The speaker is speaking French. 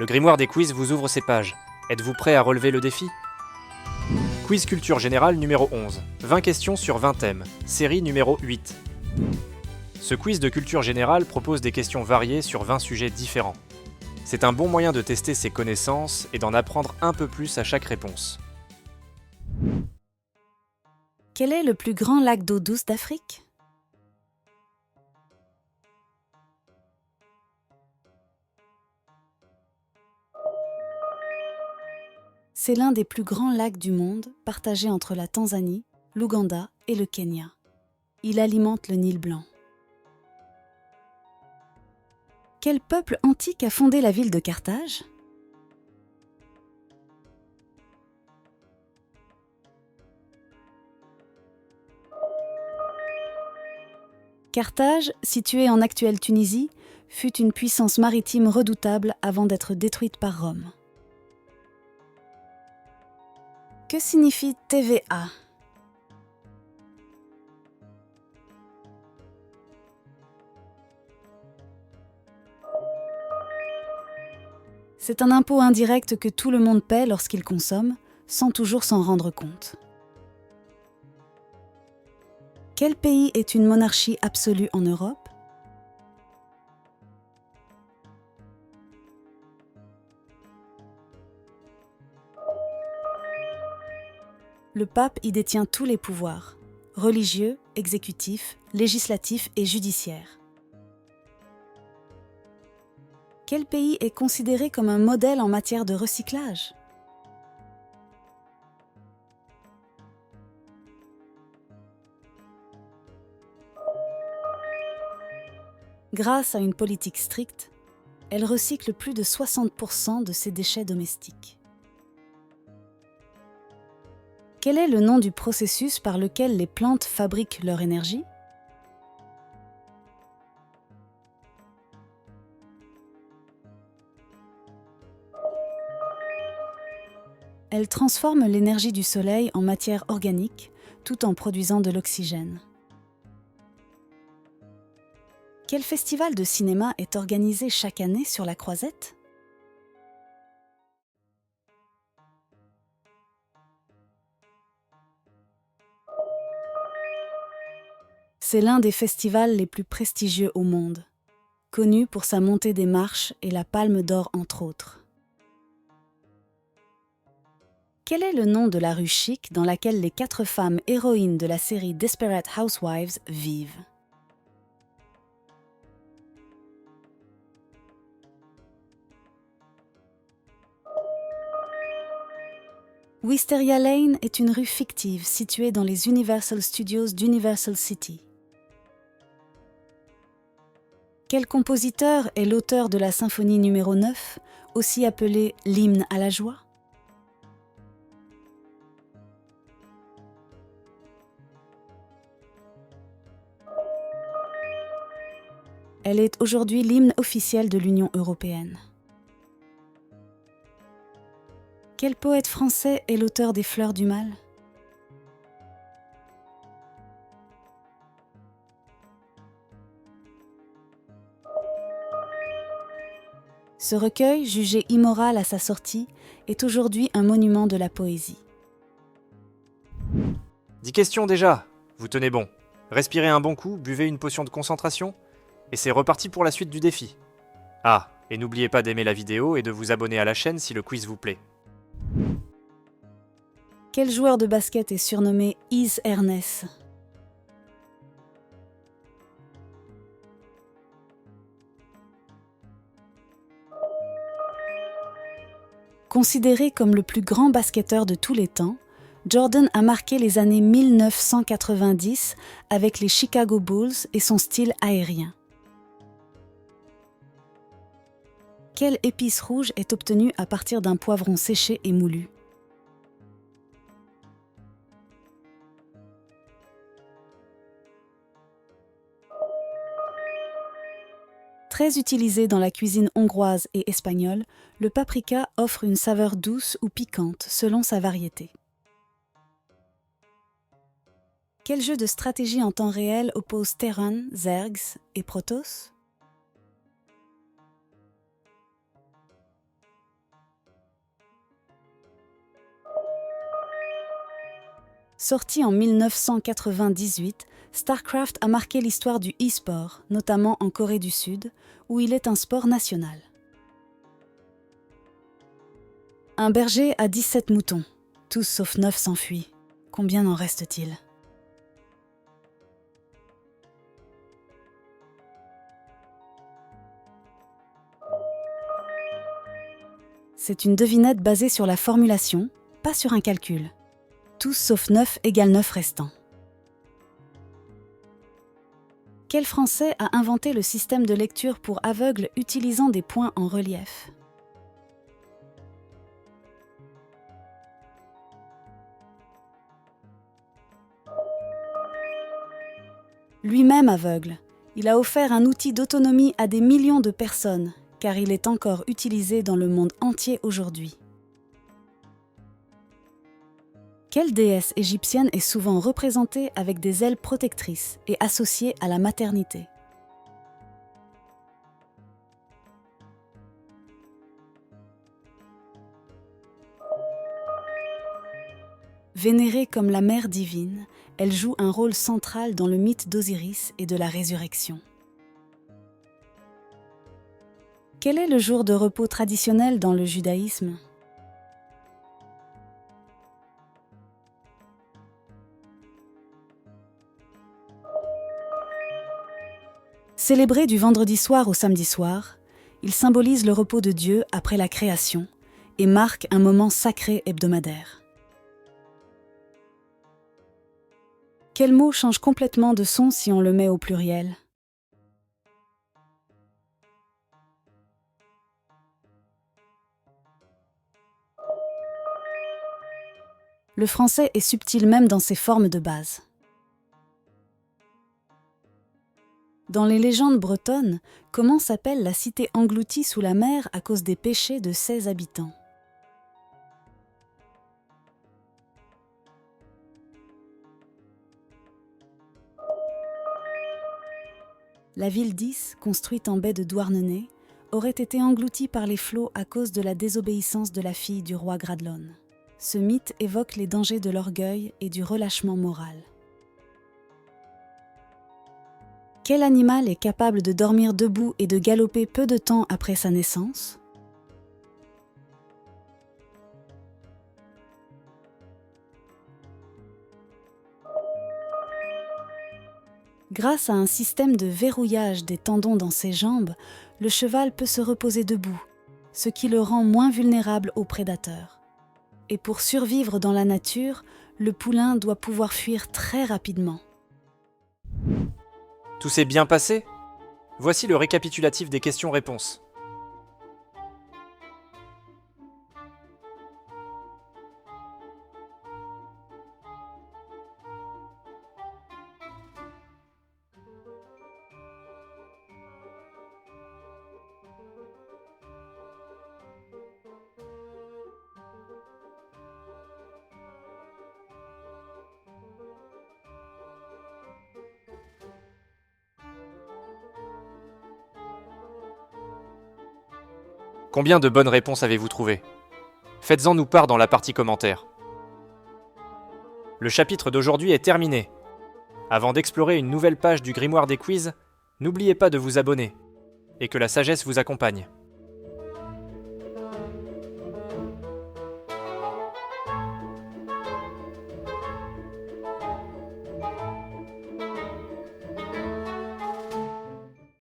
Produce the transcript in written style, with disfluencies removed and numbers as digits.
Le grimoire des quiz vous ouvre ses pages. Êtes-vous prêt à relever le défi ? Quiz culture générale numéro 11. 20 questions sur 20 thèmes. Série numéro 8. Ce quiz de culture générale propose des questions variées sur 20 sujets différents. C'est un bon moyen de tester ses connaissances et d'en apprendre un peu plus à chaque réponse. Quel est le plus grand lac d'eau douce d'Afrique ? C'est l'un des plus grands lacs du monde, partagé entre la Tanzanie, l'Ouganda et le Kenya. Il alimente le Nil blanc. Quel peuple antique a fondé la ville de Carthage ? Carthage, située en actuelle Tunisie, fut une puissance maritime redoutable avant d'être détruite par Rome. Que signifie TVA ? C'est un impôt indirect que tout le monde paie lorsqu'il consomme, sans toujours s'en rendre compte. Quel pays est une monarchie absolue en Europe ? Le pape y détient tous les pouvoirs, religieux, exécutifs, législatifs et judiciaires. Quel pays est considéré comme un modèle en matière de recyclage ? Grâce à une politique stricte, elle recycle plus de 60% de ses déchets domestiques. Quel est le nom du processus par lequel les plantes fabriquent leur énergie ? Elles transforment l'énergie du soleil en matière organique, tout en produisant de l'oxygène. Quel festival de cinéma est organisé chaque année sur la Croisette ? C'est l'un des festivals les plus prestigieux au monde, connu pour sa montée des marches et la Palme d'Or entre autres. Quel est le nom de la rue chic dans laquelle les 4 femmes héroïnes de la série Desperate Housewives vivent ? Wisteria Lane est une rue fictive située dans les Universal Studios d'Universal City. Quel compositeur est l'auteur de la symphonie numéro 9, aussi appelée l'hymne à la joie ? Elle est aujourd'hui l'hymne officiel de l'Union européenne. Quel poète français est l'auteur des Fleurs du Mal ? Ce recueil, jugé immoral à sa sortie, est aujourd'hui un monument de la poésie. 10 questions déjà. Vous tenez bon. Respirez un bon coup, buvez une potion de concentration, et c'est reparti pour la suite du défi. Ah, et n'oubliez pas d'aimer la vidéo et de vous abonner à la chaîne si le quiz vous plaît. Quel joueur de basket est surnommé Is Ernest ? Considéré comme le plus grand basketteur de tous les temps, Jordan a marqué les années 1990 avec les Chicago Bulls et son style aérien. Quelle épice rouge est obtenue à partir d'un poivron séché et moulu ? Très utilisé dans la cuisine hongroise et espagnole, le paprika offre une saveur douce ou piquante selon sa variété. Quel jeu de stratégie en temps réel oppose Terran, Zergs et Protoss ? Sorti en 1998, StarCraft a marqué l'histoire du e-sport, notamment en Corée du Sud, où il est un sport national. Un berger a 17 moutons. Tous sauf 9 s'enfuient. Combien en reste-t-il ? C'est une devinette basée sur la formulation, pas sur un calcul. Tous sauf 9 égale 9 restants. Quel Français a inventé le système de lecture pour aveugles utilisant des points en relief ? Lui-même aveugle, il a offert un outil d'autonomie à des millions de personnes, car il est encore utilisé dans le monde entier aujourd'hui. Quelle déesse égyptienne est souvent représentée avec des ailes protectrices et associée à la maternité ? Vénérée comme la mère divine, elle joue un rôle central dans le mythe d'Osiris et de la résurrection. Quel est le jour de repos traditionnel dans le judaïsme ? Célébré du vendredi soir au samedi soir, il symbolise le repos de Dieu après la création et marque un moment sacré hebdomadaire. Quel mot change complètement de son si on le met au pluriel ? Le français est subtil même dans ses formes de base. Dans les légendes bretonnes, comment s'appelle la cité engloutie sous la mer à cause des péchés de 16 habitants ? La ville d'Is, construite en baie de Douarnenez, aurait été engloutie par les flots à cause de la désobéissance de la fille du roi Gradlon. Ce mythe évoque les dangers de l'orgueil et du relâchement moral. Quel animal est capable de dormir debout et de galoper peu de temps après sa naissance ? Grâce à un système de verrouillage des tendons dans ses jambes, le cheval peut se reposer debout, ce qui le rend moins vulnérable aux prédateurs. Et pour survivre dans la nature, le poulain doit pouvoir fuir très rapidement. Tout s'est bien passé ? Voici le récapitulatif des questions-réponses. Combien de bonnes réponses avez-vous trouvé ? Faites-en nous part dans la partie commentaires. Le chapitre d'aujourd'hui est terminé. Avant d'explorer une nouvelle page du grimoire des quiz, n'oubliez pas de vous abonner et que la sagesse vous accompagne.